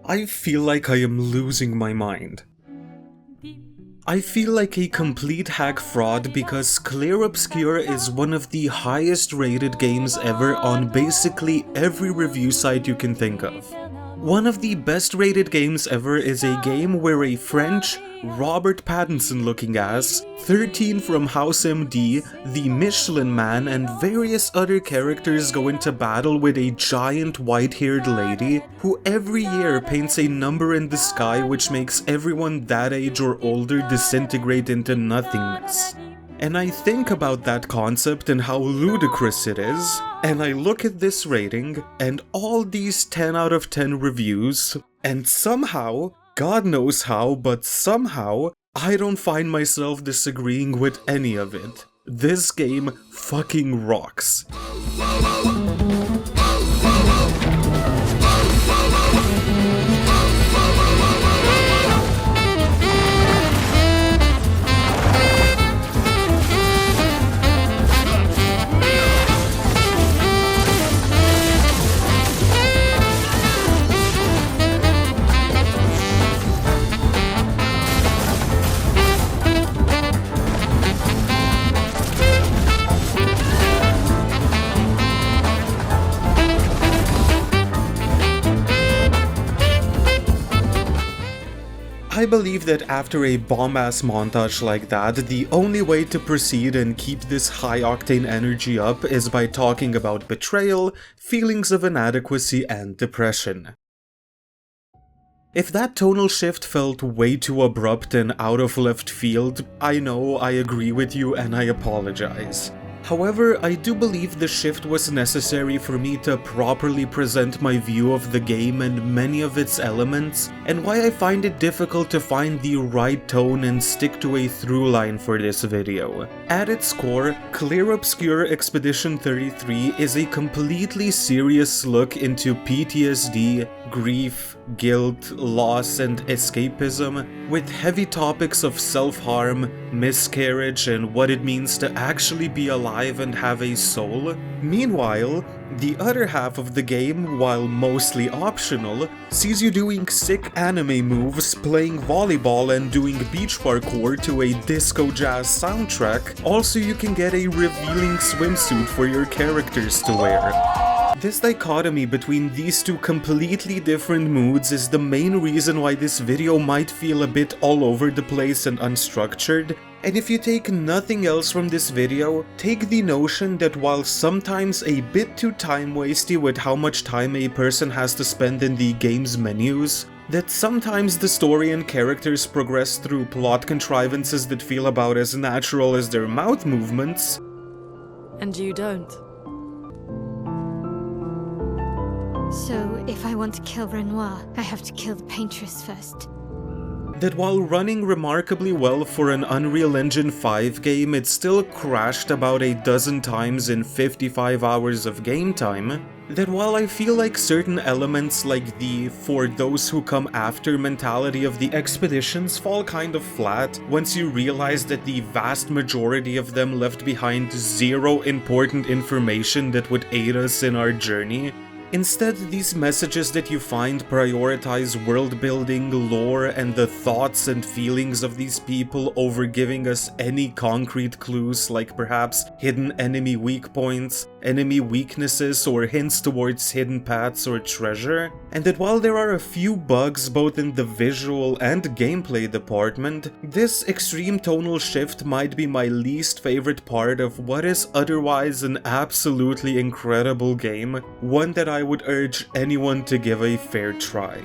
I feel like I am losing my mind. I feel like a complete hack fraud because Clair Obscur is one of the highest rated games ever on basically every review site you can think of. One of the best rated games ever is a game where a French, Robert Pattinson looking ass, 13 from House MD, the Michelin Man, and various other characters go into battle with a giant white-haired lady who every year paints a number in the sky which makes everyone that age or older disintegrate into nothingness. And I think about that concept and how ludicrous it is, and I look at this rating and all these 10 out of 10 reviews, and somehow, God knows how, but somehow, I don't find myself disagreeing with any of it. This game fucking rocks. I believe that after a bomb-ass montage like that, the only way to proceed and keep this high-octane energy up is by talking about betrayal, feelings of inadequacy, and depression. If that tonal shift felt way too abrupt and out of left field, I know, I agree with you, and I apologize. However, I do believe the shift was necessary for me to properly present my view of the game and many of its elements, and why I find it difficult to find the right tone and stick to a through line for this video. At its core, Clair Obscur Expedition 33 is a completely serious look into PTSD, grief, guilt, loss, and escapism, with heavy topics of self-harm, miscarriage, and what it means to actually be alive and have a soul. Meanwhile, the other half of the game, while mostly optional, sees you doing sick anime moves, playing volleyball, and doing beach parkour to a disco jazz soundtrack. Also, you can get a revealing swimsuit for your characters to wear. This dichotomy between these two completely different moods is the main reason why this video might feel a bit all over the place and unstructured. And if you take nothing else from this video, take the notion that while sometimes a bit too time-wasty with how much time a person has to spend in the game's menus, that sometimes the story and characters progress through plot contrivances that feel about as natural as their mouth movements. And you don't. So, if I want to kill Renoir, I have to kill the paintress first. That while running remarkably well for an Unreal Engine 5 game, it still crashed about a dozen times in 55 hours of game time. That while I feel like certain elements like the "for those who come after" mentality of the expeditions fall kind of flat once you realize that the vast majority of them left behind zero important information that would aid us in our journey. Instead, these messages that you find prioritize world building, lore, and the thoughts and feelings of these people over giving us any concrete clues like perhaps hidden enemy weak points, enemy weaknesses, or hints towards hidden paths or treasure. And that while there are a few bugs both in the visual and gameplay department, this extreme tonal shift might be my least favorite part of what is otherwise an absolutely incredible game, one that I would urge anyone to give a fair try.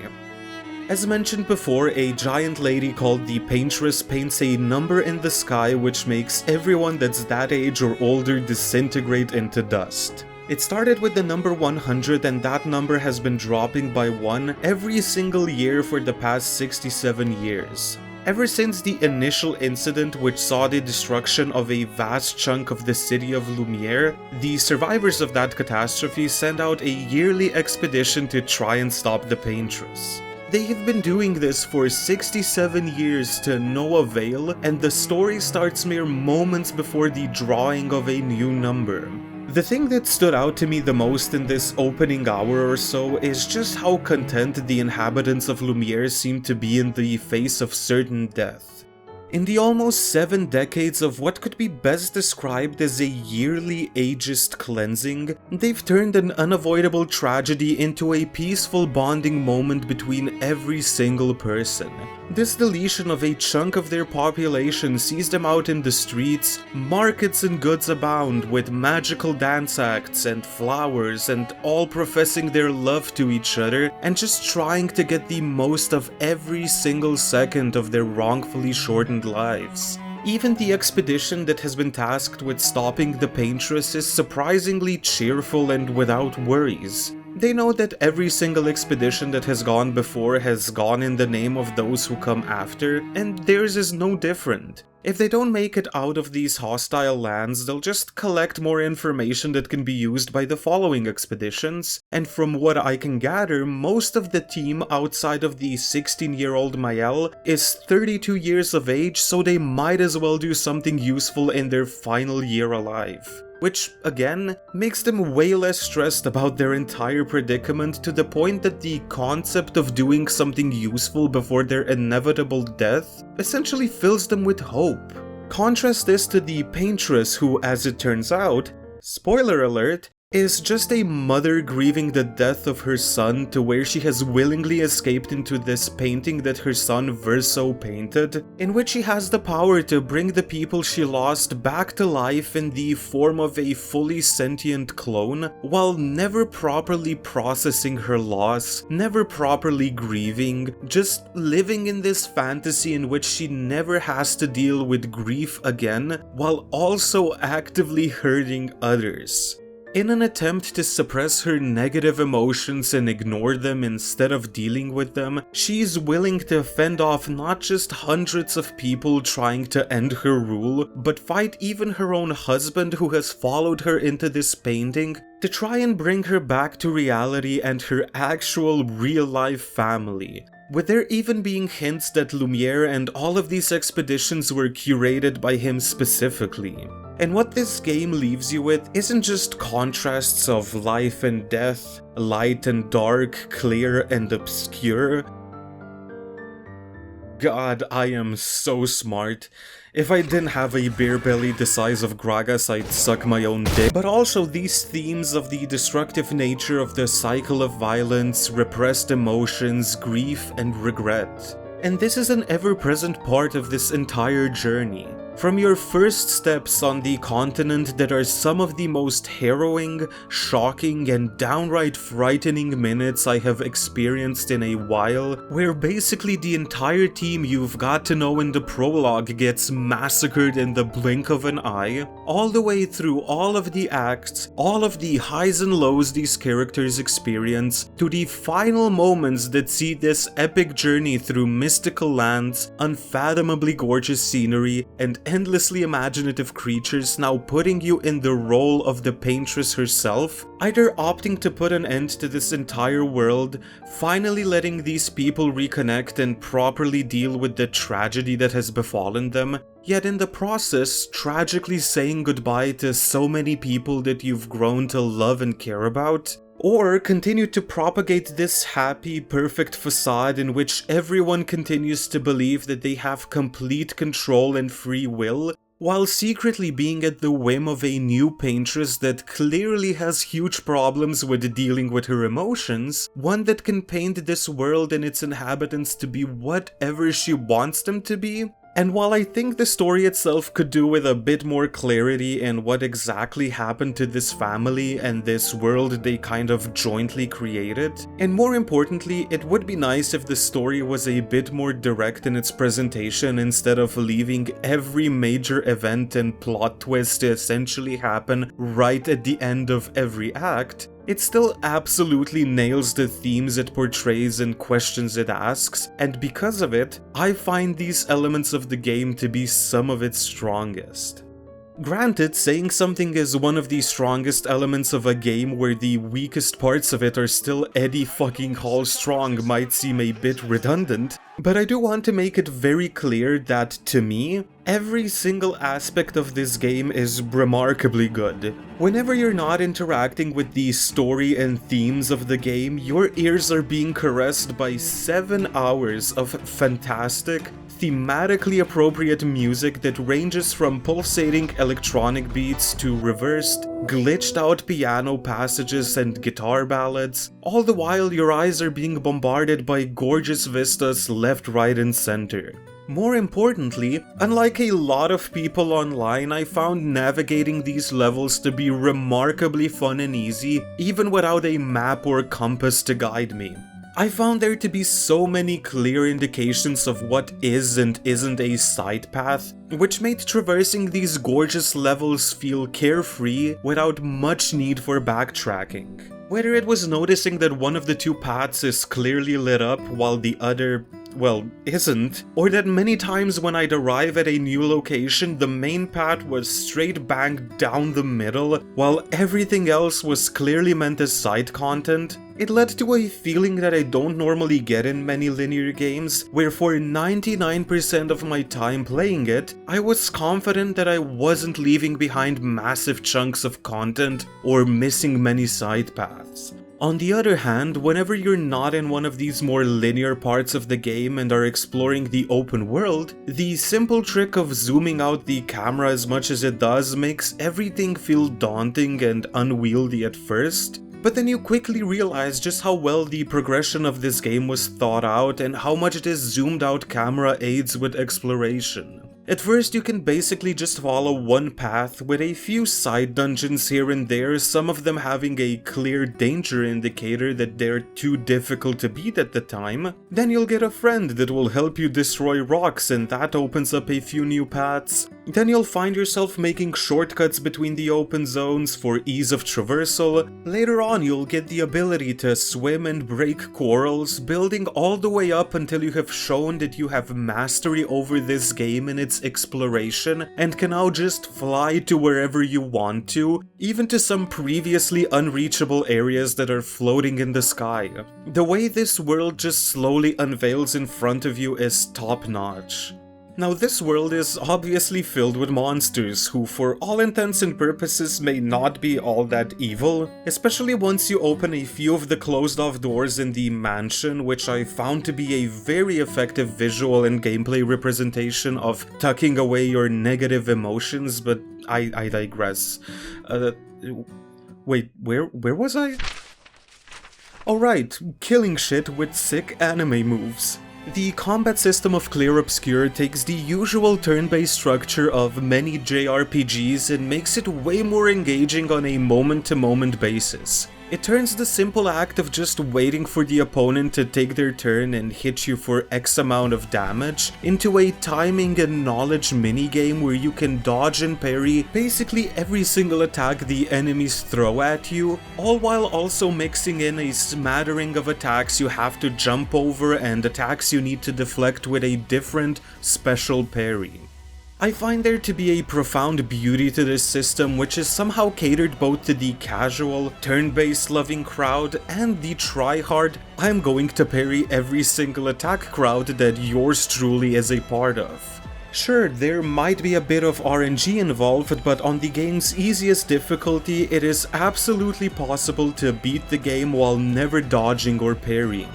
As mentioned before, a giant lady called the Paintress paints a number in the sky which makes everyone that's that age or older disintegrate into dust. It started with the number 100 and that number has been dropping by 1 every single year for the past 67 years. Ever since the initial incident which saw the destruction of a vast chunk of the city of Lumiere, the survivors of that catastrophe send out a yearly expedition to try and stop the Paintress. They have been doing this for 67 years to no avail, and the story starts mere moments before the drawing of a new number. The thing that stood out to me the most in this opening hour or so is just how content the inhabitants of Lumiere seem to be in the face of certain death. In the almost 7 decades of what could be best described as a yearly ageist cleansing, they've turned an unavoidable tragedy into a peaceful bonding moment between every single person. This deletion of a chunk of their population sees them out in the streets, markets and goods abound with magical dance acts and flowers, and all professing their love to each other and just trying to get the most of every single second of their wrongfully shortened lives. Even the expedition that has been tasked with stopping the Paintress is surprisingly cheerful and without worries. They know that every single expedition that has gone before has gone in the name of those who come after, and theirs is no different. If they don't make it out of these hostile lands, they'll just collect more information that can be used by the following expeditions, and from what I can gather, most of the team outside of the 16-year-old Mael is 32 years of age, so they might as well do something useful in their final year alive. Which, again, makes them way less stressed about their entire predicament, to the point that the concept of doing something useful before their inevitable death essentially fills them with hope. Contrast this to the Paintress who, as it turns out, spoiler alert, is just a mother grieving the death of her son, to where she has willingly escaped into this painting that her son Verso painted, in which she has the power to bring the people she lost back to life in the form of a fully sentient clone, while never properly processing her loss, never properly grieving, just living in this fantasy in which she never has to deal with grief again, while also actively hurting others. In an attempt to suppress her negative emotions and ignore them instead of dealing with them, she's willing to fend off not just hundreds of people trying to end her rule, but fight even her own husband who has followed her into this painting to try and bring her back to reality and her actual real-life family. With there even being hints that Lumiere and all of these expeditions were curated by him specifically. And what this game leaves you with isn't just contrasts of life and death, light and dark, clear and obscure. God, I am so smart. If I didn't have a beer belly the size of Gragas, I'd suck my own dick. But also these themes of the destructive nature of the cycle of violence, repressed emotions, grief, and regret. And this is an ever-present part of this entire journey. From your first steps on the continent that are some of the most harrowing, shocking, and downright frightening minutes I have experienced in a while, where basically the entire team you've got to know in the prologue gets massacred in the blink of an eye, all the way through all of the acts, all of the highs and lows these characters experience, to the final moments that see this epic journey through mystical lands, unfathomably gorgeous scenery, and endlessly imaginative creatures, now putting you in the role of the Paintress herself, either opting to put an end to this entire world, finally letting these people reconnect and properly deal with the tragedy that has befallen them, yet in the process tragically saying goodbye to so many people that you've grown to love and care about. Or continue to propagate this happy, perfect facade in which everyone continues to believe that they have complete control and free will, while secretly being at the whim of a new Paintress that clearly has huge problems with dealing with her emotions, one that can paint this world and its inhabitants to be whatever she wants them to be. And while I think the story itself could do with a bit more clarity in what exactly happened to this family and this world they kind of jointly created, and more importantly, it would be nice if the story was a bit more direct in its presentation instead of leaving every major event and plot twist to essentially happen right at the end of every act, it still absolutely nails the themes it portrays and questions it asks, and because of it, I find these elements of the game to be some of its strongest. Granted, saying something is one of the strongest elements of a game where the weakest parts of it are still Eddie fucking Hall strong might seem a bit redundant, but I do want to make it very clear that, to me, every single aspect of this game is remarkably good. Whenever you're not interacting with the story and themes of the game, your ears are being caressed by 7 hours of fantastic, thematically appropriate music that ranges from pulsating electronic beats to reversed, glitched out piano passages and guitar ballads, all the while your eyes are being bombarded by gorgeous vistas left, right and center. More importantly, unlike a lot of people online, I found navigating these levels to be remarkably fun and easy, even without a map or compass to guide me. I found there to be so many clear indications of what is and isn't a side path, which made traversing these gorgeous levels feel carefree without much need for backtracking. Whether it was noticing that one of the two paths is clearly lit up while the other, well, isn't, or that many times when I'd arrive at a new location, the main path was straight bang down the middle, while everything else was clearly meant as side content, it led to a feeling that I don't normally get in many linear games, where for 99% of my time playing it, I was confident that I wasn't leaving behind massive chunks of content or missing many side paths. On the other hand, whenever you're not in one of these more linear parts of the game and are exploring the open world, the simple trick of zooming out the camera as much as it does makes everything feel daunting and unwieldy at first. But then you quickly realize just how well the progression of this game was thought out and how much it is zoomed out camera aids with exploration. At first you can basically just follow one path with a few side dungeons here and there, some of them having a clear danger indicator that they're too difficult to beat at the time. Then you'll get a friend that will help you destroy rocks and that opens up a few new paths. Then you'll find yourself making shortcuts between the open zones for ease of traversal. Later on you'll get the ability to swim and break corals, building all the way up until you have shown that you have mastery over this game and its exploration and can now just fly to wherever you want to, even to some previously unreachable areas that are floating in the sky. The way this world just slowly unveils in front of you is top-notch. Now, this world is obviously filled with monsters who, for all intents and purposes, may not be all that evil, especially once you open a few of the closed-off doors in the mansion, which I found to be a very effective visual and gameplay representation of tucking away your negative emotions, but I digress. Wait, where was I? Alright, killing shit with sick anime moves. The combat system of Clair Obscur takes the usual turn-based structure of many JRPGs and makes it way more engaging on a moment-to-moment basis. It turns the simple act of just waiting for the opponent to take their turn and hit you for X amount of damage into a timing and knowledge minigame where you can dodge and parry basically every single attack the enemies throw at you, all while also mixing in a smattering of attacks you have to jump over and attacks you need to deflect with a different special parry. I find there to be a profound beauty to this system which is somehow catered both to the casual, turn-based loving crowd and the try-hard, I'm going to parry every single attack crowd that yours truly is a part of. Sure, there might be a bit of RNG involved, but on the game's easiest difficulty, it is absolutely possible to beat the game while never dodging or parrying.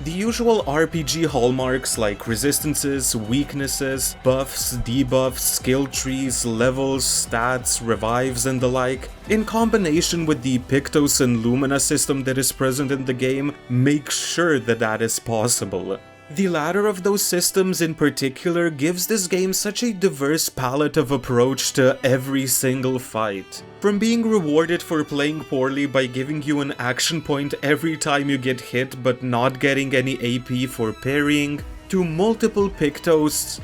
The usual RPG hallmarks like resistances, weaknesses, buffs, debuffs, skill trees, levels, stats, revives and the like, in combination with the Pictos and Lumina system that is present in the game, make sure that that is possible. The latter of those systems in particular gives this game such a diverse palette of approach to every single fight. From being rewarded for playing poorly by giving you an action point every time you get hit but not getting any AP for parrying, to multiple Pictos...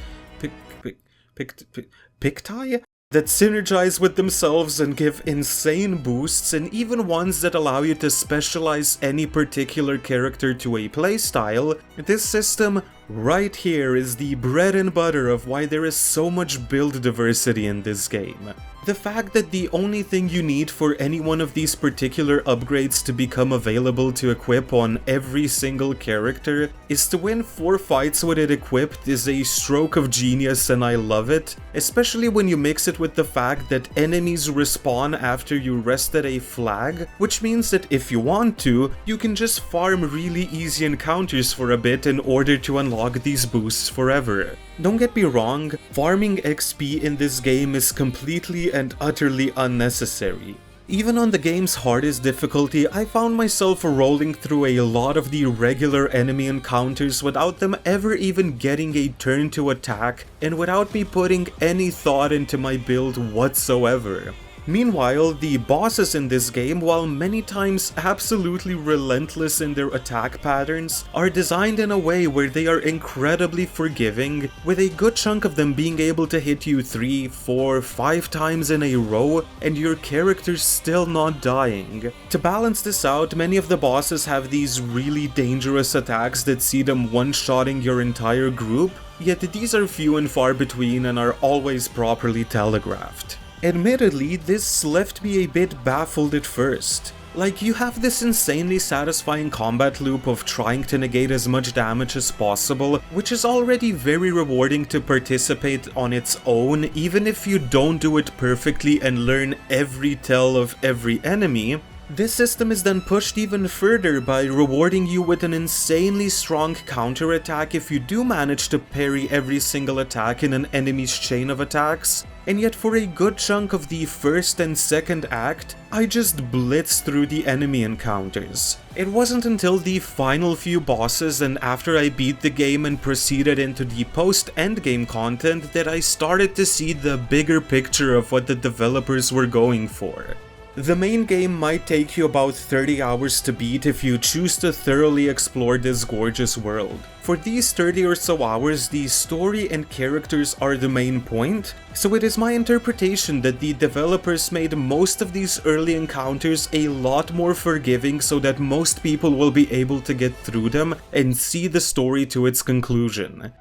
Picti? That synergize with themselves and give insane boosts, and even ones that allow you to specialize any particular character to a playstyle, this system right here is the bread and butter of why there is so much build diversity in this game. The fact that the only thing you need for any one of these particular upgrades to become available to equip on every single character is to win 4 fights with it equipped is a stroke of genius, and I love it, especially when you mix it with the fact that enemies respawn after you rested a flag, which means that if you want to, you can just farm really easy encounters for a bit in order to unlock these boosts forever. Don't get me wrong, farming XP in this game is completely and utterly unnecessary. Even on the game's hardest difficulty, I found myself rolling through a lot of the regular enemy encounters without them ever even getting a turn to attack, and without me putting any thought into my build whatsoever. Meanwhile, the bosses in this game, while many times absolutely relentless in their attack patterns, are designed in a way where they are incredibly forgiving, with a good chunk of them being able to hit you 3, 4, 5 times in a row, and your character's still not dying. To balance this out, many of the bosses have these really dangerous attacks that see them one-shotting your entire group, yet these are few and far between and are always properly telegraphed. Admittedly, this left me a bit baffled at first. Like, you have this insanely satisfying combat loop of trying to negate as much damage as possible, which is already very rewarding to participate on its own, even if you don't do it perfectly and learn every tell of every enemy. This system is then pushed even further by rewarding you with an insanely strong counterattack if you do manage to parry every single attack in an enemy's chain of attacks. And yet for a good chunk of the first and second act, I just blitzed through the enemy encounters. It wasn't until the final few bosses and after I beat the game and proceeded into the post-endgame content that I started to see the bigger picture of what the developers were going for. The main game might take you about 30 hours to beat if you choose to thoroughly explore this gorgeous world. For these 30 or so hours, the story and characters are the main point, so it is my interpretation that the developers made most of these early encounters a lot more forgiving so that most people will be able to get through them and see the story to its conclusion.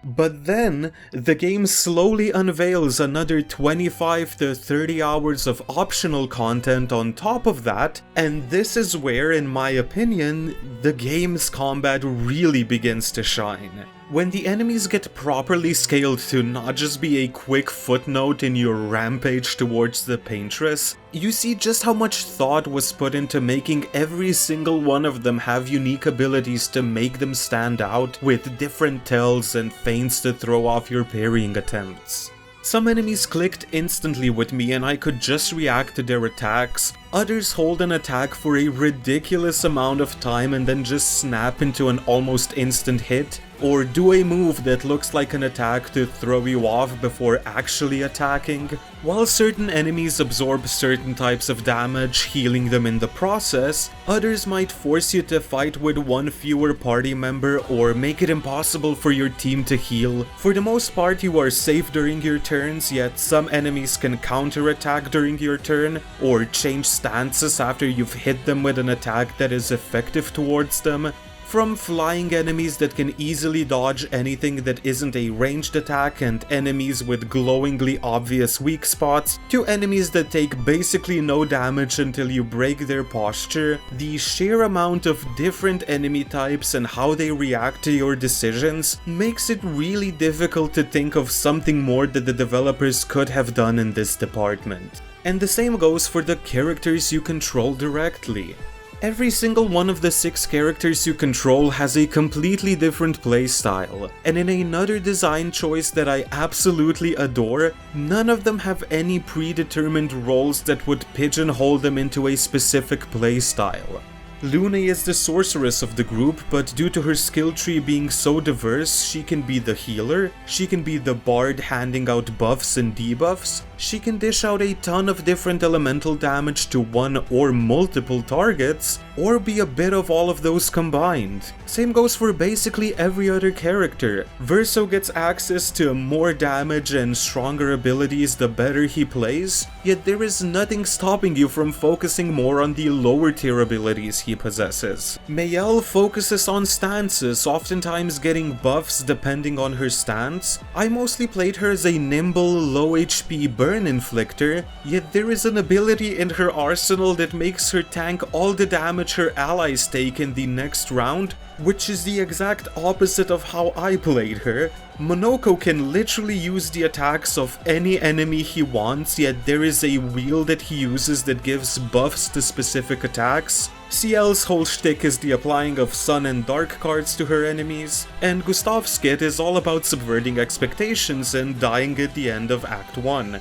But then, the game slowly unveils another 25 to 30 hours of optional content on top of that, and this is where, in my opinion, the game's combat really begins to shine. When the enemies get properly scaled to not just be a quick footnote in your rampage towards the paintress, you see just how much thought was put into making every single one of them have unique abilities to make them stand out, with different tells and feints to throw off your parrying attempts. Some enemies clicked instantly with me and I could just react to their attacks. Others hold an attack for a ridiculous amount of time and then just snap into an almost instant hit, or do a move that looks like an attack to throw you off before actually attacking. While certain enemies absorb certain types of damage, healing them in the process, others might force you to fight with one fewer party member or make it impossible for your team to heal. For the most part, you are safe during your turns, yet some enemies can counterattack during your turn, or change stances after you've hit them with an attack that is effective towards them. From flying enemies that can easily dodge anything that isn't a ranged attack and enemies with glowingly obvious weak spots, to enemies that take basically no damage until you break their posture, the sheer amount of different enemy types and how they react to your decisions makes it really difficult to think of something more that the developers could have done in this department. And the same goes for the characters you control directly. Every single one of the 6 characters you control has a completely different playstyle, and in another design choice that I absolutely adore, none of them have any predetermined roles that would pigeonhole them into a specific playstyle. Luna is the sorceress of the group, but due to her skill tree being so diverse, she can be the healer, she can be the bard handing out buffs and debuffs, she can dish out a ton of different elemental damage to one or multiple targets, or be a bit of all of those combined. Same goes for basically every other character. Verso gets access to more damage and stronger abilities the better he plays, yet there is nothing stopping you from focusing more on the lower tier abilities he possesses. Mayel focuses on stances, oftentimes getting buffs depending on her stance. I mostly played her as a nimble, low HP burn burn inflictor, yet there is an ability in her arsenal that makes her tank all the damage her allies take in the next round, which is the exact opposite of how I played her. Monoko can literally use the attacks of any enemy he wants, yet there is a wheel that he uses that gives buffs to specific attacks. CL's whole shtick is the applying of Sun and Dark cards to her enemies, and Gustav's kit is all about subverting expectations and dying at the end of Act 1.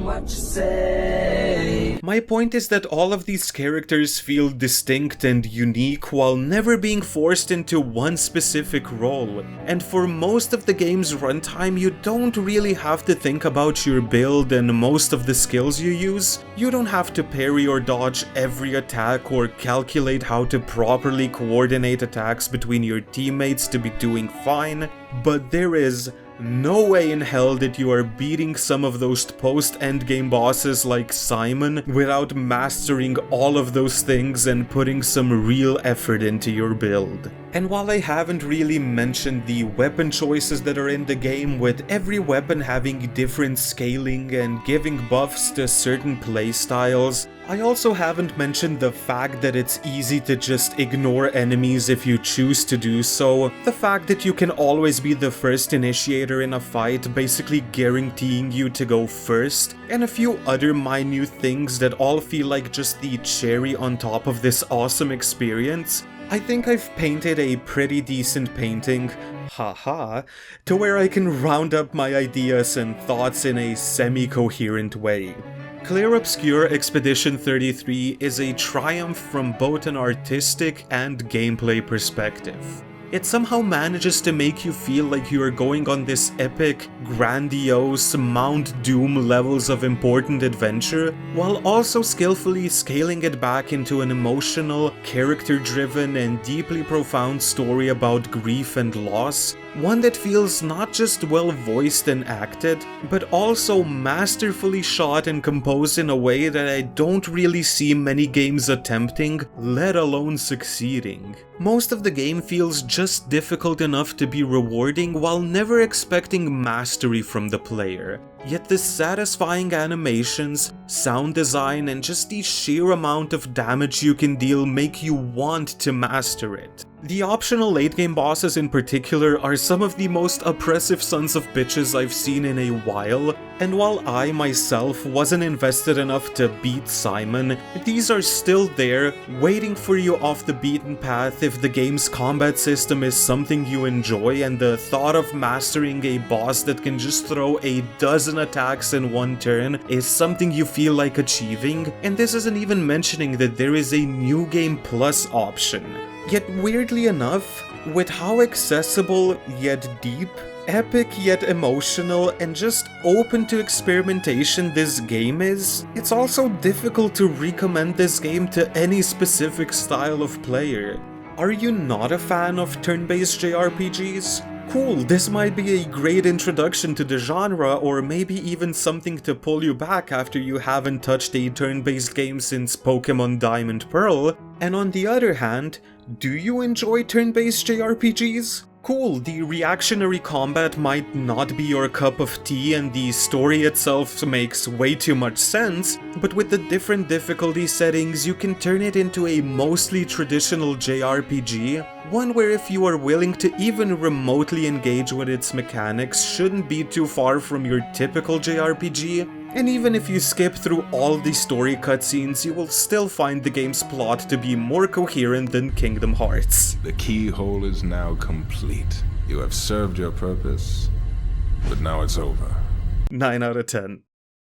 What you say? My point is that all of these characters feel distinct and unique while never being forced into one specific role, and for most of the game's runtime you don't really have to think about your build and most of the skills you use. You don't have to parry or dodge every attack or calculate how to properly coordinate attacks between your teammates to be doing fine, but there is no way in hell that you are beating some of those post-endgame bosses like Simon without mastering all of those things and putting some real effort into your build. And while I haven't really mentioned the weapon choices that are in the game, with every weapon having different scaling and giving buffs to certain playstyles, I also haven't mentioned the fact that it's easy to just ignore enemies if you choose to do so, the fact that you can always be the first initiator in a fight, basically guaranteeing you to go first, and a few other minute things that all feel like just the cherry on top of this awesome experience. I think I've painted a pretty decent painting, haha, to where I can round up my ideas and thoughts in a semi-coherent way. Clair Obscur Expedition 33 is a triumph from both an artistic and gameplay perspective. It somehow manages to make you feel like you are going on this epic, grandiose, Mount Doom levels of important adventure, while also skillfully scaling it back into an emotional, character-driven, and deeply profound story about grief and loss, one that feels not just well voiced and acted, but also masterfully shot and composed in a way that I don't really see many games attempting, let alone succeeding. Most of the game feels just difficult enough to be rewarding while never expecting mastery from the player. Yet the satisfying animations, sound design, and just the sheer amount of damage you can deal make you want to master it. The optional late game bosses in particular are some of the most oppressive sons of bitches I've seen in a while, and while I myself wasn't invested enough to beat Simon, these are still there, waiting for you off the beaten path if the game's combat system is something you enjoy and the thought of mastering a boss that can just throw a dozen attacks in one turn is something you feel like achieving, and this isn't even mentioning that there is a New Game Plus option. Yet weirdly enough, with how accessible yet deep, epic yet emotional, and just open to experimentation this game is, it's also difficult to recommend this game to any specific style of player. Are you not a fan of turn-based JRPGs? Cool, this might be a great introduction to the genre, or maybe even something to pull you back after you haven't touched a turn-based game since Pokemon Diamond Pearl. And on the other hand, do you enjoy turn-based JRPGs? Cool, the reactionary combat might not be your cup of tea and the story itself makes way too much sense, but with the different difficulty settings you can turn it into a mostly traditional JRPG, one where if you are willing to even remotely engage with its mechanics shouldn't be too far from your typical JRPG. And even if you skip through all the story cutscenes, you will still find the game's plot to be more coherent than Kingdom Hearts. The keyhole is now complete. You have served your purpose, but now it's over. 9 out of 10.